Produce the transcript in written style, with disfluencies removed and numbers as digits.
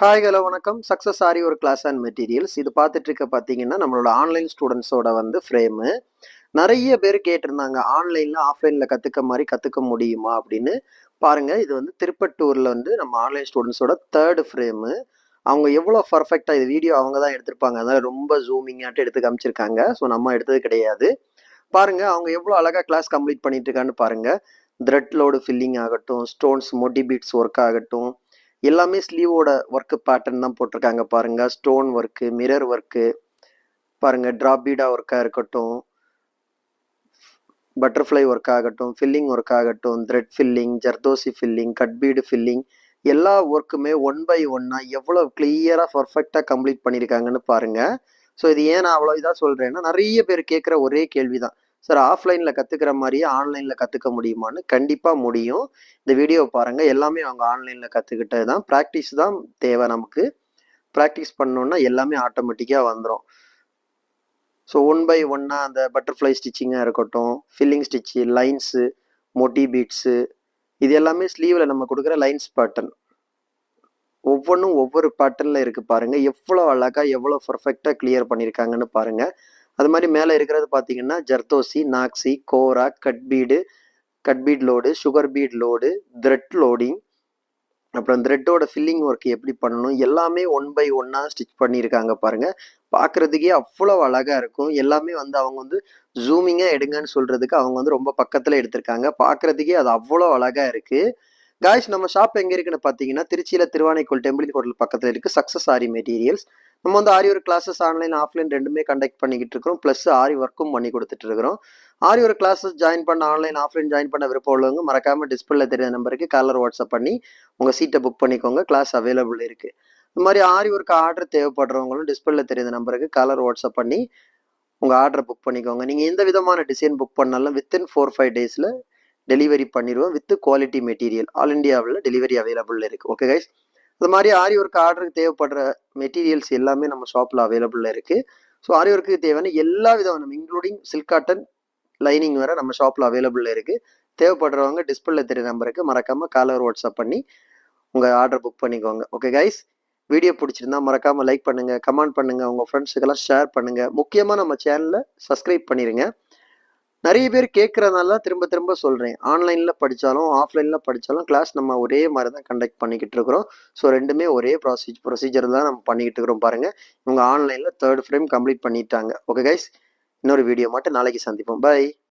Hi hello வணக்கம். Success ஆரி ஒரு class and materials. இது பார்த்துட்டு இருக்க பார்த்தீங்கன்னா, நம்மளோட ஆன்லைன் ஸ்டூடெண்ட்ஸோட ஃப்ரேமு. நெறைய பேர் கேட்டிருந்தாங்க. ஆன்லைன்ல, ஆஃப்லைன்ல கத்துக்க மாரி கத்துக்க முடியுமா? அப்படின்னு. பாருங்க, இது திருப்பட்டூர்ல நம்ம ஆன்லைன் ஸ்டூடெண்ட்ஸோட 3 ஃப்ரேமு. அவங்க எவ்வளோ பெர்ஃபெக்ட்டா இது வீடியோ அவங்க தான் எடுத்திருப்பாங்க. அதனால ரொம்ப ஜூமிங்காட்டு எடுத்து காமிச்சிருக்காங்க. ஸோ நம்ம எடுத்தது கிடையாது. பாருங்க, அவங்க எவ்வளோ அழகா கிளாஸ் கம்ப்ளீட் பண்ணிட்டு இருக்கான்னு பாருங்க. த்ரெட் லோடு ஃபில்லிங் ஆகட்டும், ஸ்டோன்ஸ் மோட்டி பீட்ஸ் ஒர்க் ஆகட்டும், எல்லாமே ஸ்லீவோட ஒர்க் பேட்டர்ன் தான் போட்டிருக்காங்க பாருங்க. ஸ்டோன் ஒர்க்கு, மிரர் ஒர்க்கு பாருங்க, டிராப் பீடா ஒர்க்கா இருக்கட்டும், பட்டர்ஃப்ளை ஒர்க் ஆகட்டும், ஃபில்லிங் ஒர்க் ஆகட்டும், thread filling, zardozi filling, cut bead filling, எல்லா ஒர்க்குமே ஒன் பை ஒன்னா எவ்வளோ கிளியரா பர்ஃபெக்டா கம்ப்ளீட் பண்ணியிருக்காங்கன்னு பாருங்க. ஸோ இது ஏன் நான் அவ்வளோ இதாக சொல்றேன்னா, நிறைய பேர் கேட்குற ஒரே கேள்விதான், சார் ஆஃப்லைன்ல கத்துக்கிற மாதிரியே ஆன்லைன்ல கத்துக்க முடியுமான்னு. கண்டிப்பா முடியும். இந்த வீடியோ பாருங்க, எல்லாமே அவங்க ஆன்லைன்ல கத்துக்கிட்டது தான். ப்ராக்டிஸ் தான் தேவை நமக்கு. ப்ராக்டிஸ் பண்ணோம்னா எல்லாமே ஆட்டோமேட்டிக்கா வந்துடும். ஸோ ஒன் பை ஒன்னா அந்த பட்டர்ஃப்ளை ஸ்டிச்சிங்காக இருக்கட்டும், filling stitch, lines, Moti beads, இது எல்லாமே ஸ்லீவில் நம்ம கொடுக்குற லைன்ஸ் பேட்டர்ன். ஒவ்வொன்றும் ஒவ்வொரு பேட்டர்னில் இருக்குது பாருங்க. எவ்வளோ அழகா எவ்வளோ பர்ஃபெக்டாக கிளியர் பண்ணியிருக்காங்கன்னு பாருங்க. அது மாதிரி மேலே இருக்கிறது பார்த்தீங்கன்னா ஜர்தோசி, நாக்ஸி, கோரா, cut bead load, sugar bead load, thread loading, அப்புறம் த்ரெட்டோட ஃபில்லிங் ஒர்க் எப்படி பண்ணணும், எல்லாமே ஒன் பை ஒன்னா ஸ்டிச் பண்ணியிருக்காங்க பாருங்க. பார்க்கறதுக்கே அவ்வளோ அழகா இருக்கும். எல்லாமே அவங்க ஜூமிங்கா எடுங்கன்னு சொல்றதுக்கு அவங்க ரொம்ப பக்கத்துல எடுத்திருக்காங்க. பார்க்கறதுக்கே அது அவ்வளோ அழகா இருக்கு. காய்ஸ், நம்ம ஷாப் எங்க இருக்குன்னு பாத்தீங்கன்னா, திருச்சியில திருவானைக்கோல் டெம்பிள் ஹோட்டல் பக்கத்துல இருக்கு. சக்சஸ் ஆரி மெட்டீரியல்ஸ். நம்ம ஆரி ஒர்க் கிளாஸஸ் ஆன்லைன் ஆஃப்லைன் ரெண்டுமே கண்டக்ட் பண்ணிக்கிட்டு இருக்கோம். பிளஸ் ஆரி ஒர்க்கும் பண்ணி கொடுத்துட்டு இருக்கிறோம். ஆரி ஒர்க் கிளாஸஸ் ஜாயின் பண்ண, ஆன்லைன் ஆஃப்லைன் ஜாயின் பண்ண விருப்பம் உள்ளவங்க மறக்காம டிஸ்பிளேல தெரிய நம்பருக்கு காலர் வாட்ஸ்அப் பண்ணி உங்க சீட்டை புக் பண்ணிக்கோங்க. கிளாஸ் அவைலபிள் இருக்கு. இந்த மாதிரி ஆரி ஒர்க் ஆர்டர் தேவைப்படுறவங்களும் டிஸ்பிளேல தெரியுற நம்பருக்கு காலர் வாட்ஸ்அப் பண்ணி உங்க ஆர்டரை புக் பண்ணிக்கோங்க. நீங்க எந்த விதமான டிசைன் புக் பண்ணாலும் வித்தின் 4-5 டேஸ்ல டெலிவரி பண்ணிடுவோம். With quality material. ஆல் இண்டியாவில் டெலிவரி அவைலபிள் இருக்கு. ஓகே கைஸ், அது மாதிரி ஆரி ஒர்க் ஆர்டருக்கு தேவைப்படுற மெட்டீரியல்ஸ் எல்லாமே நம்ம ஷாப்ல அவைலபிள் இருக்கு. ஸோ ஆரி ஒர்க்கு தேவையான எல்லா விதமான இன்க்ளூடிங் சில்க் காட்டன் லைனிங் வர நம்ம ஷாப்ல அவைலபிள் இருக்கு. தேவைப்படுறவங்க டிஸ்பிளேல தெரிய நம்பருக்கு மறக்காம காலர் வாட்ஸ்அப் பண்ணி உங்க ஆர்டர் புக் பண்ணிக்கோங்க. ஓகே கைஸ், வீடியோ பிடிச்சிருந்தா மறக்காம லைக் பண்ணுங்க, கமெண்ட் பண்ணுங்க, உங்க ஃப்ரெண்ட்ஸுக்கெல்லாம் ஷேர் பண்ணுங்க. முக்கியமா நம்ம சேனலை சப்ஸ்கிரைப் பண்ணிருங்க. நிறைய பேர் கேட்கறதுனால திரும்ப திரும்ப சொல்றேன், ஆன்லைன்ல படிச்சாலும் ஆஃப்லைன்ல படிச்சாலும் கிளாஸ் நம்ம ஒரே மாதிரி தான் கண்டக்ட் பண்ணிக்கிட்டு இருக்கிறோம். ஸோ ரெண்டுமே ஒரே ப்ரொசீஜர் தான் நம்ம பண்ணிக்கிட்டு இருக்கிறோம் பாருங்க. இவங்க ஆன்லைன்ல 3rd ஃப்ரேம் கம்ப்ளீட் பண்ணிட்டாங்க. ஓகே கைஸ், இன்னொரு வீடியோ மட்டும் நாளைக்கு சந்திப்போம். பை.